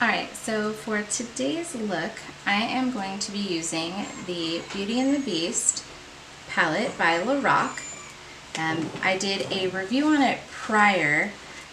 Alright, so for today's look, I am going to be using the Beauty and the Beast palette by Lorac. I did a review on it prior,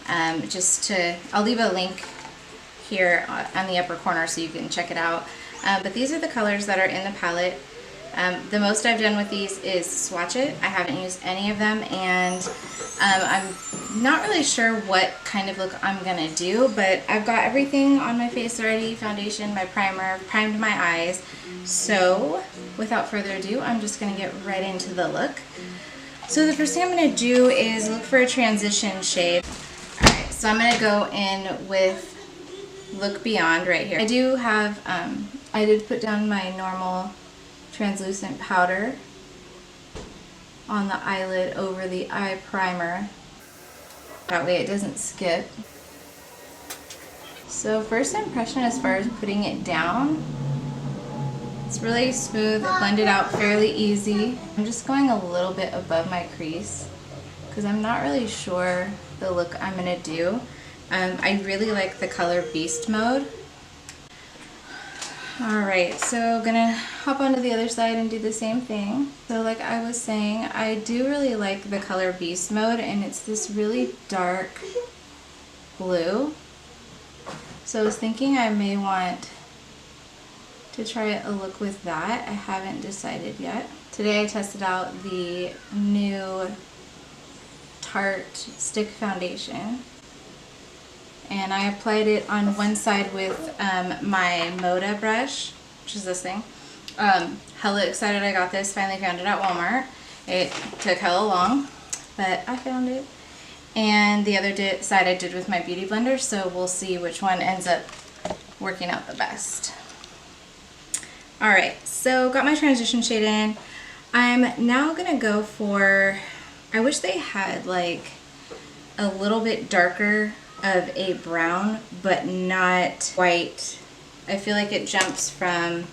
I'll leave a link here on the upper corner so you can check it out. But these are the colors that are in the palette. The most I've done with these is swatch it. I haven't used any of them, and I'm not really sure what kind of look I'm gonna do, but I've got everything on my face already: foundation, my primer, primed my eyes. So without further ado, I'm just gonna get right into the look. So the first thing I'm gonna do is look for a transition shade. Alright, so I'm gonna go in with Look Beyond right here. I do have, I did put down my normal translucent powder on the eyelid over the eye primer. That way it doesn't skip. So first impression as far as putting it down, it's really smooth, blended out fairly easy. I'm just going a little bit above my crease because I'm not really sure the look I'm gonna do. I really like the color Beast mode. Alright, so gonna hop onto the other side and do the same thing. So like I was saying, I do really like the color Beast mode, and it's this really dark blue. So I was thinking I may want to try a look with that. I haven't decided yet. Today I tested out the new Tarte stick foundation, and I applied it on one side with my Moda brush, which is this thing. Hella excited I got this, finally found it at Walmart. It took hella long, but I found it. And the other side I did with my beauty blender, so we'll see which one ends up working out the best. Alright, so got my transition shade in. I'm now gonna go for, I wish they had like a little bit darker of a brown, but not white. I feel like it jumps from,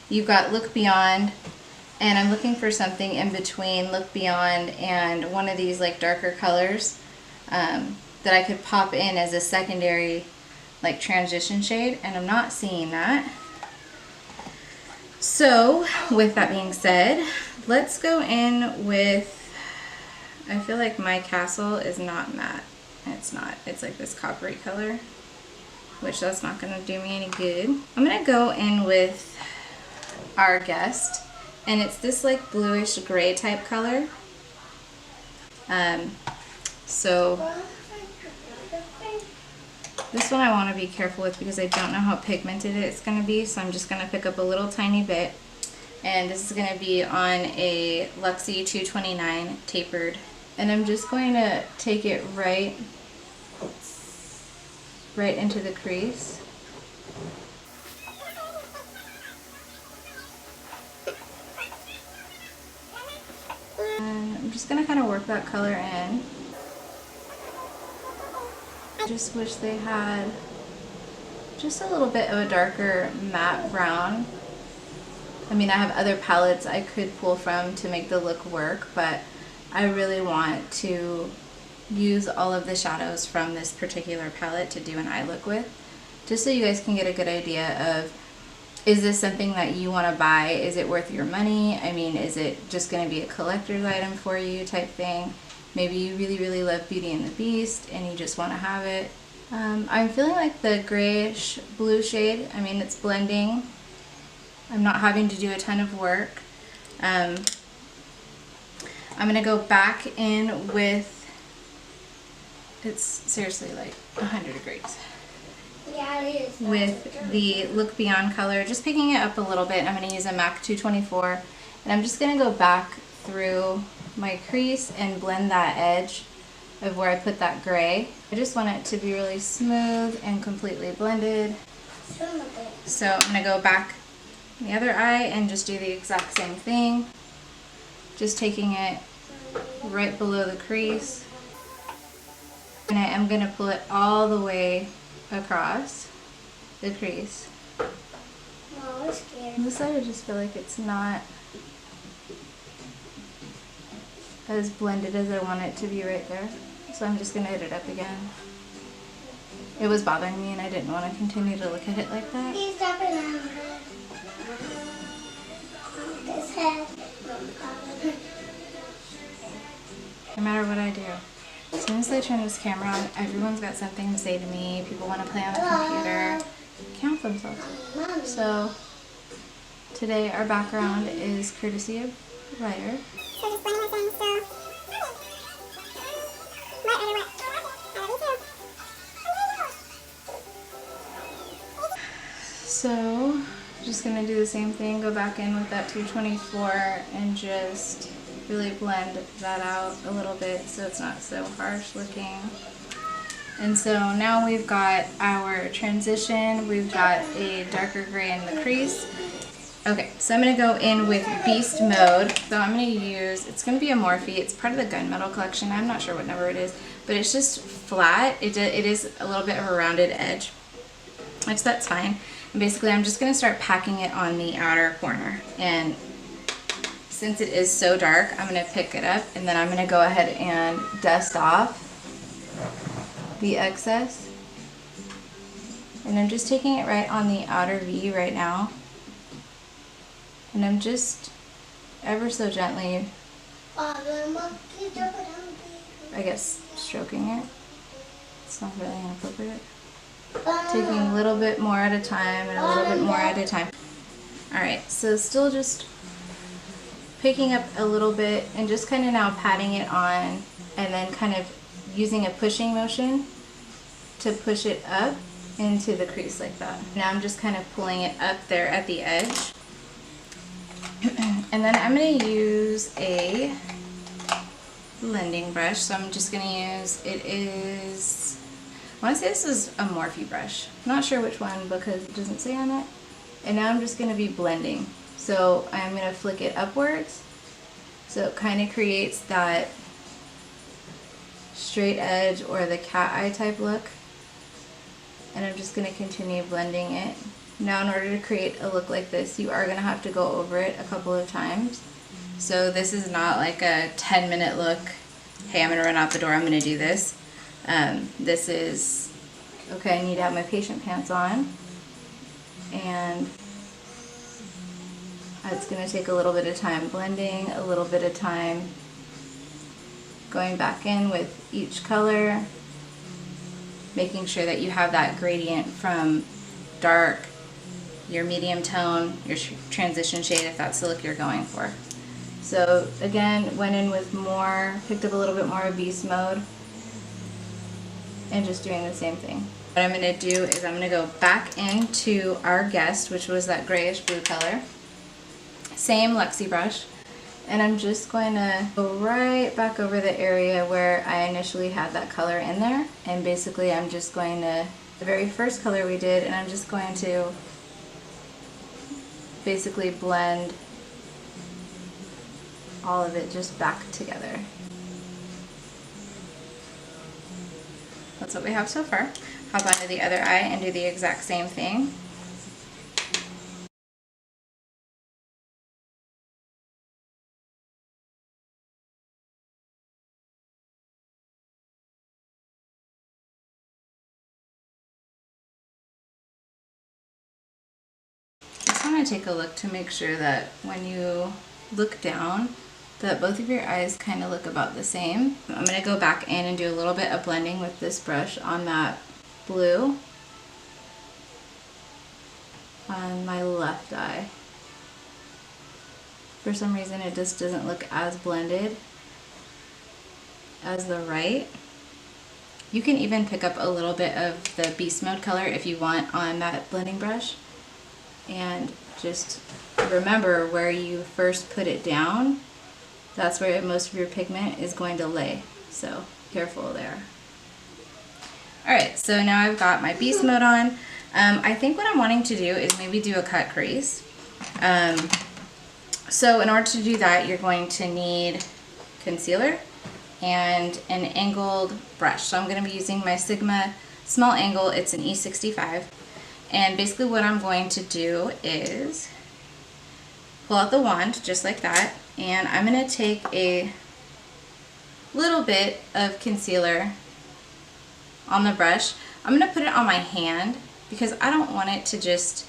you've got Look Beyond, and I'm looking for something in between Look Beyond and one of these like darker colors that I could pop in as a secondary like transition shade, and I'm not seeing that. So with that being said, let's go in with, I feel like my Castle is not matte. It's not. It's like this coppery color, which that's not going to do me any good. I'm going to go in with Our Guest, and it's this like bluish gray type color. So this one I want to be careful with because I don't know how pigmented it's going to be, so I'm just going to pick up a little tiny bit. And this is going to be on a Luxie 229 tapered. And I'm just going to take it right into the crease. And I'm just going to kind of work that color in. I just wish they had just a little bit of a darker matte brown. I mean, I have other palettes I could pull from to make the look work, but I really want to use all of the shadows from this particular palette to do an eye look with, just so you guys can get a good idea of, is this something that you want to buy? Is it worth your money? I mean, is it just going to be a collector's item for you type thing? Maybe you really, really love Beauty and the Beast and you just want to have it. I'm feeling like the grayish blue shade, I mean, it's blending. I'm not having to do a ton of work. I'm going to go back in with, it's seriously like 100 degrees. Yeah, it is. With the Look Beyond color, just picking it up a little bit. I'm going to use a MAC 224, and I'm just going to go back through my crease and blend that edge of where I put that gray. I just want it to be really smooth and completely blended. So I'm going to go back the other eye and just do the exact same thing, just taking it right below the crease, and I am going to pull it all the way across the crease. Oh, I'm scared. This side I just feel like it's not as blended as I want it to be right there, so I'm just going to hit it up again. It was bothering me and I didn't want to continue to look at it like that. He's dropping on his head. No matter what I do. As soon as I turn this camera on, everyone's got something to say to me. People want to play on the computer. Count themselves. So today our background is courtesy of Ryder. So just blending my things, So just gonna do the same thing, go back in with that 224 and just really blend that out a little bit so it's not so harsh looking. And so now we've got our transition, we've got a darker gray in the crease. Okay, so I'm going to go in with Beast Mode. So I'm going to use, it's going to be a Morphe, it's part of the Gunmetal collection, I'm not sure what number it is, but it's just flat, it is a little bit of a rounded edge, which that's fine. And basically I'm just going to start packing it on the outer corner. And since it is so dark, I'm going to pick it up and then I'm going to go ahead and dust off the excess. And I'm just taking it right on the outer V right now. And I'm just ever so gently, I guess, stroking it. It's not really inappropriate. Taking a little bit more at a time and a little bit more at a time. Alright, so still just picking up a little bit and just kind of now patting it on and then kind of using a pushing motion to push it up into the crease like that. Now I'm just kind of pulling it up there at the edge. And then I'm going to use a blending brush. So I'm just going to use, I want to say this is a Morphe brush. I'm not sure which one because it doesn't say on it. And now I'm just going to be blending. So I'm going to flick it upwards. So it kind of creates that straight edge or the cat eye type look. And I'm just going to continue blending it. Now in order to create a look like this, you are going to have to go over it a couple of times. So this is not like a 10-minute look, hey, I'm going to run out the door, I'm going to do this. This is, okay, I need to have my patient pants on. And it's going to take a little bit of time blending, a little bit of time going back in with each color, making sure that you have that gradient from dark, your medium tone, your transition shade if that's the look you're going for. So again, went in with more, picked up a little bit more of Beast Mode and just doing the same thing. What I'm going to do is I'm going to go back into our Guest, which was that grayish blue color. Same Lexi brush. And I'm just going to go right back over the area where I initially had that color in there. And basically I'm just going to, the very first color we did, and I'm just going to basically blend all of it just back together. That's what we have so far. Hop onto the other eye and do the exact same thing. I want to take a look to make sure that when you look down that both of your eyes kind of look about the same. I'm going to go back in and do a little bit of blending with this brush on that blue on my left eye. For some reason it just doesn't look as blended as the right. You can even pick up a little bit of the Beast Mode color if you want on that blending brush. And just remember where you first put it down, that's where most of your pigment is going to lay. So careful there. Alright, so now I've got my Beast Mode on. I think what I'm wanting to do is maybe do a cut crease. So in order to do that, you're going to need concealer and an angled brush. So I'm going to be using my Sigma Small Angle. It's an E65. And basically what I'm going to do is pull out the wand just like that, and I'm going to take a little bit of concealer on the brush, I'm going to put it on my hand because I don't want it to just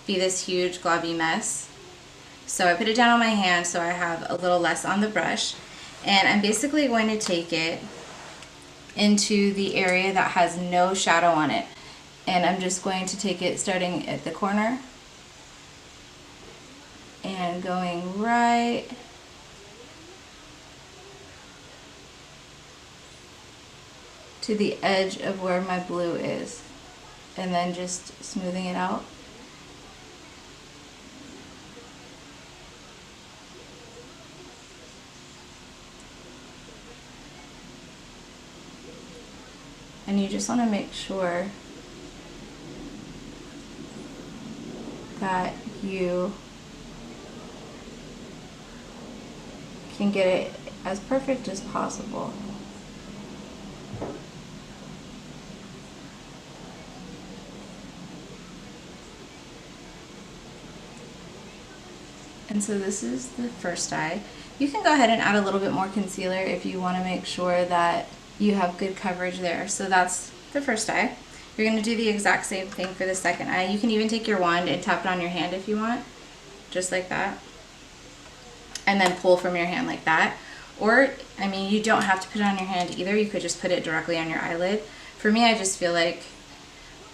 be this huge globby mess. So I put it down on my hand so I have a little less on the brush. And I'm basically going to take it into the area that has no shadow on it. And I'm just going to take it starting at the corner and going right to the edge of where my blue is, and then just smoothing it out. And you just want to make sure that you can get it as perfect as possible. And so this is the first eye. You can go ahead and add a little bit more concealer if you want to make sure that you have good coverage there. So that's the first eye. You're going to do the exact same thing for the second eye. You can even take your wand and tap it on your hand if you want, just like that. And then pull from your hand like that. Or, I mean, you don't have to put it on your hand either. You could just put it directly on your eyelid. For me, I just feel like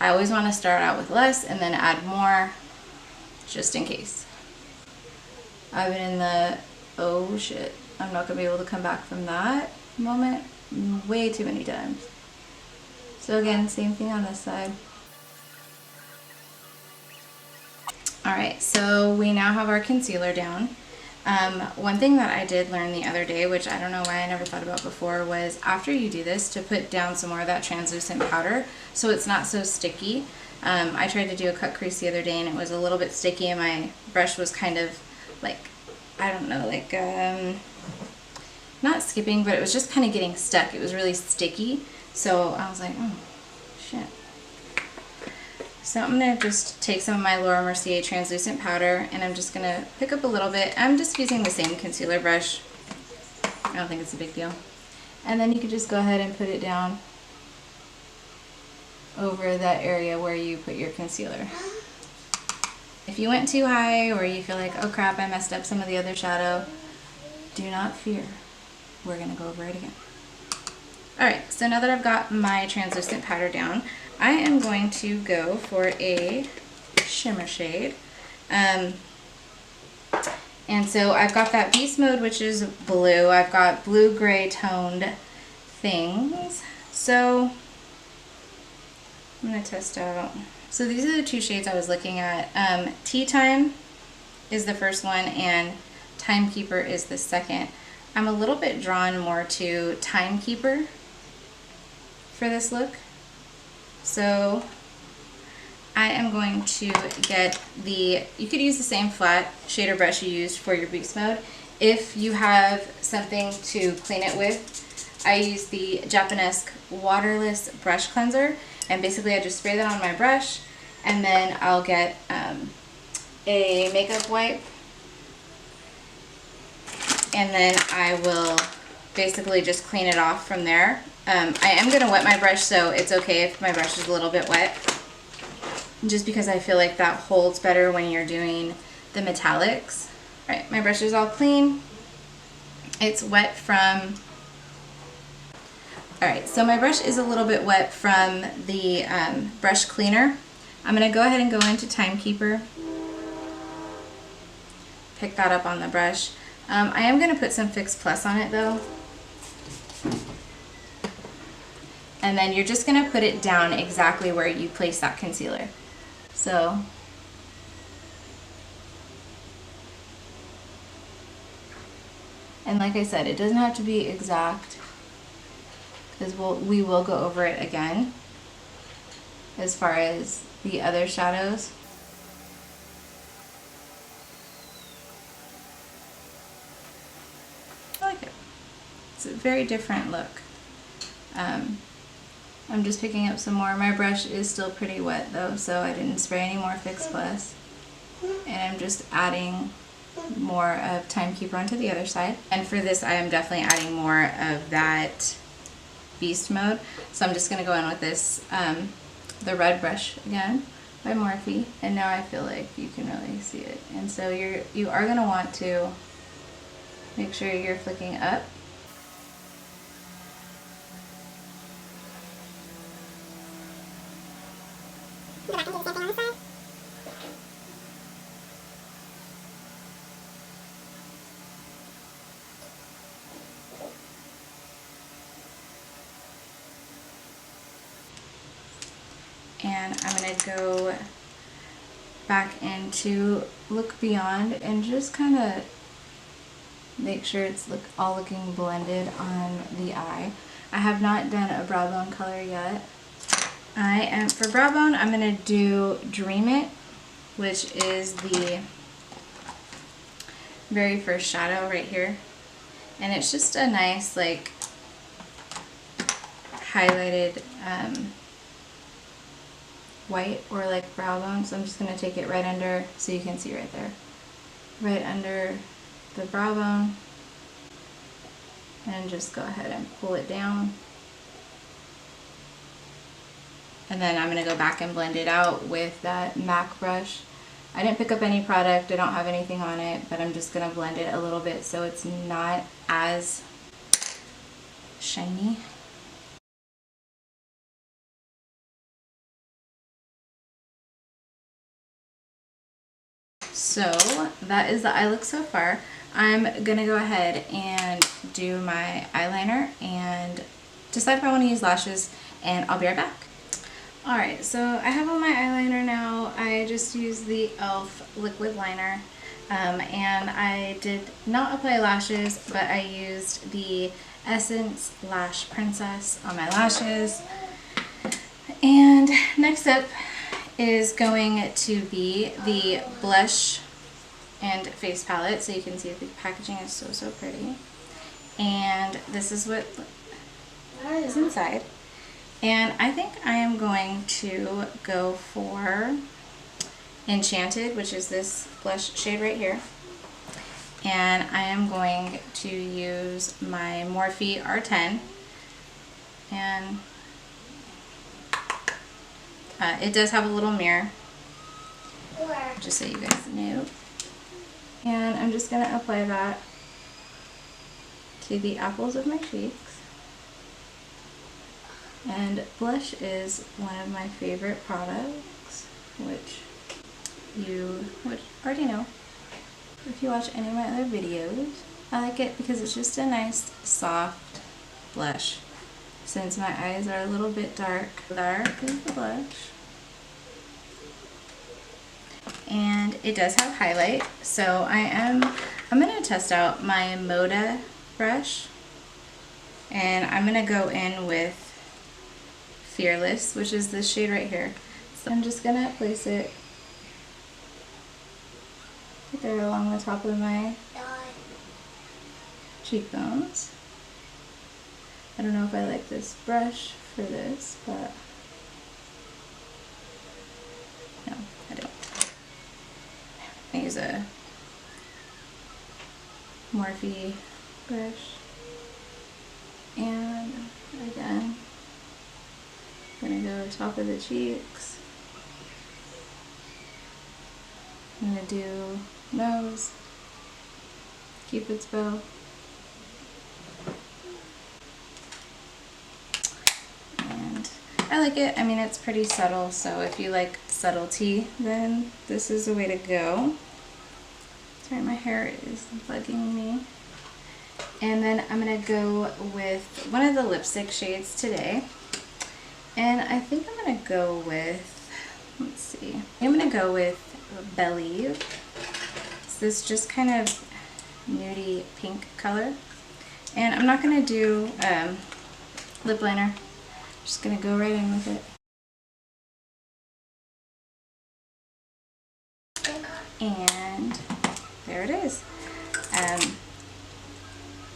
I always want to start out with less and then add more, just in case. I've been in the, oh shit, I'm not going to be able to come back from that moment way too many times. So again, same thing on this side. Alright, so we now have our concealer down. One thing that I did learn the other day, which I don't know why I never thought about before, was after you do this to put down some more of that translucent powder so it's not so sticky. I tried to do a cut crease the other day and it was a little bit sticky and my brush was kind of like, I don't know, like not skipping, but it was just kind of getting stuck. It was really sticky. So I was like, oh, shit. So I'm going to just take some of my Laura Mercier translucent powder and I'm just going to pick up a little bit. I'm just using the same concealer brush. I don't think it's a big deal. And then you could just go ahead and put it down over that area where you put your concealer. If you went too high or you feel like, oh crap, I messed up some of the other shadow, do not fear. We're going to go over it again. Alright, so now that I've got my translucent powder down, I am going to go for a shimmer shade. And so I've got that Beast Mode, which is blue. I've got blue-gray toned things. So I'm going to test out. So these are the two shades I was looking at. Tea Time is the first one and Timekeeper is the second. I'm a little bit drawn more to Timekeeper for this look. So I am going to get the, you could use the same flat shader brush you used for your Beast Mode. If you have something to clean it with, I use the Japanesque waterless brush cleanser, and basically I just spray that on my brush and then I'll get a makeup wipe and then I will basically just clean it off from there. I am going to wet my brush, so it's okay if my brush is a little bit wet, just because I feel like that holds better when you're doing the metallics. Alright, my brush is all clean. It's wet from... Alright, so my brush is a little bit wet from the brush cleaner. I'm going to go ahead and go into Timekeeper. Pick that up on the brush. I am going to put some Fix Plus on it though. And then you're just going to put it down exactly where you place that concealer. So, and like I said, it doesn't have to be exact, because we will go over it again as far as the other shadows. I like it. It's a very different look. I'm just picking up some more. My brush is still pretty wet though, so I didn't spray any more Fix Plus. And I'm just adding more of Timekeeper onto the other side. And for this, I am definitely adding more of that beast mode. So I'm just going to go in with this, the red brush again by Morphe, and now I feel like you can really see it. And so you are going to want to make sure you're flicking up. Go back and do the same thing on this side. And I'm going to go back into Look Beyond and just kind of make sure it's all looking blended on the eye. I have not done a brow bone color yet. For brow bone, I'm going to do Dream It, which is the very first shadow right here. And it's just a nice, like, highlighted white or like brow bone. So I'm just going to take it right under, so you can see right there, right under the brow bone, and just go ahead and pull it down. And then I'm going to go back and blend it out with that MAC brush. I didn't pick up any product, I don't have anything on it, but I'm just going to blend it a little bit so it's not as shiny. So that is the eye look so far. I'm going to go ahead and do my eyeliner and decide if I want to use lashes, and I'll be right back. Alright, so I have on my eyeliner now. I just used the e.l.f. liquid liner, and I did not apply lashes, but I used the Essence Lash Princess on my lashes. And next up is going to be the blush and face palette. So you can see the packaging is so pretty. And this is what is inside. And I think I am going to go for Enchanted, which is this blush shade right here. And I am going to use my Morphe R10. And it does have a little mirror, just so you guys know. And I'm just going to apply that to the apples of my cheeks. And blush is one of my favorite products, which you would already know if you watch any of my other videos. I like it because it's just a nice soft blush. Since my eyes are a little bit dark is the blush. And it does have highlight, so I'm going to test out my Moda brush, and I'm going to go in with Fearless, which is this shade right here. So I'm just going to place it right there along the top of my cheekbones. I don't know if I like this brush for this, but no, I don't. I use a Morphe brush, and again, I'm going to go top of the cheeks. I'm going to do nose, Cupid's bow. And I like it. I mean, it's pretty subtle, so if you like subtlety, then this is the way to go. Sorry, my hair is bugging me. And then I'm going to go with one of the lipstick shades today. And I think I'm going to go with, let's see, I'm going to go with BELLE-IEVE. So this just kind of nudie pink color. And I'm not going to do lip liner. I'm just going to go right in with it. And there it is.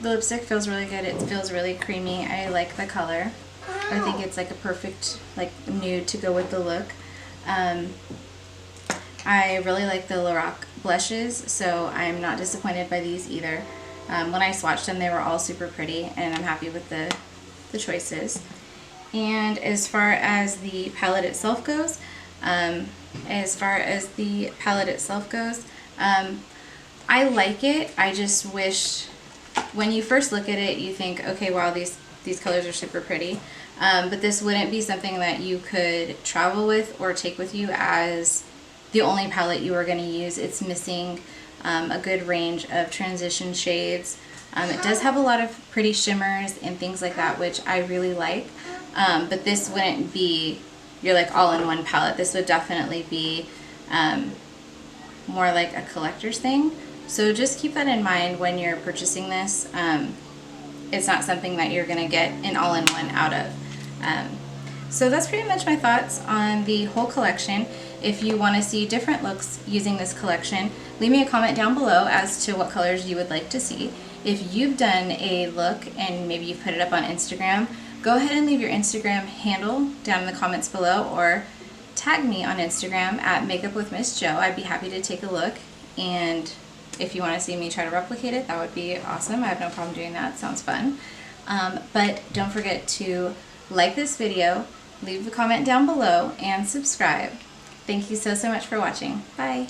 The lipstick feels really good. It feels really creamy. I like the color. I think it's like a perfect like nude to go with the look. I really like the Lorac blushes, so I'm not disappointed by these either. When I swatched them, they were all super pretty, and I'm happy with the the choices. And as far as the palette itself goes, I like it. I just wish when you first look at it, you think, okay, wow, these colors are super pretty. But this wouldn't be something that you could travel with or take with you as the only palette you are going to use. It's missing a good range of transition shades. It does have a lot of pretty shimmers and things like that, which I really like. But this wouldn't be your like all-in-one palette. This would definitely be more like a collector's thing. So just keep that in mind when you're purchasing this. It's not something that you're going to get an all-in-one out of. So that's pretty much my thoughts on the whole collection. If you want to see different looks using this collection, leave me a comment down below as to what colors you would like to see. If you've done a look and maybe you've put it up on Instagram, go ahead and leave your Instagram handle down in the comments below, or tag me on Instagram at Makeup with Miss Jo. I'd be happy to take a look, and if you want to see me try to replicate it, that would be awesome. I have no problem doing that. It sounds fun. But don't forget to like this video, leave a comment down below, and subscribe. Thank you so much for watching. Bye.